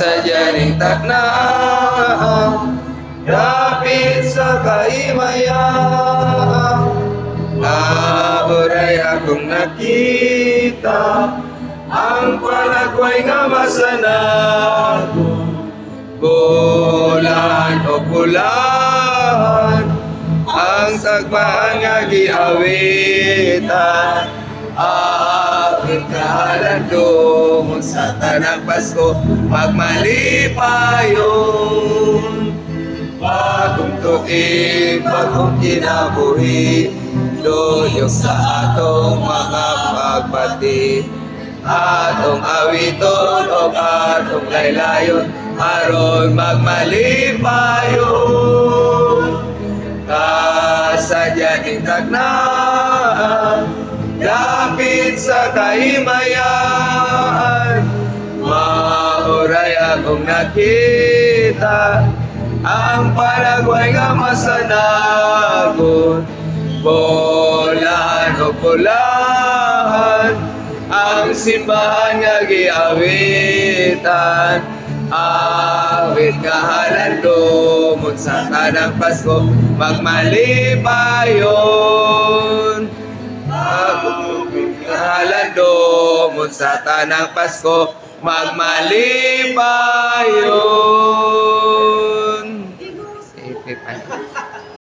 Kasadyaning taknaan, dapit sa kahimayan. Nauray akong nakita, ang palagway nga masanagon. Bulan o bulan, ang tagmaan nga giawitan. Aawit kahalandong sa tanang Pasko, magmalipayon. Bagong tuig, bagong kinabuhi, duyok sa atong mga pagpati. Atong awiton o atong laylayon, aron magmalipayon. Kasadyaning tagnaan, dapit sa kahimayan. Mauray akong nakita, ang palagway nga masanagon. Bulan o bulan, ang simbahan nga giawitan. Awit kahalandong sa tanang Pasko, magmalipayon. Awit kahalandong sa tanang Pasko, magmalipayon.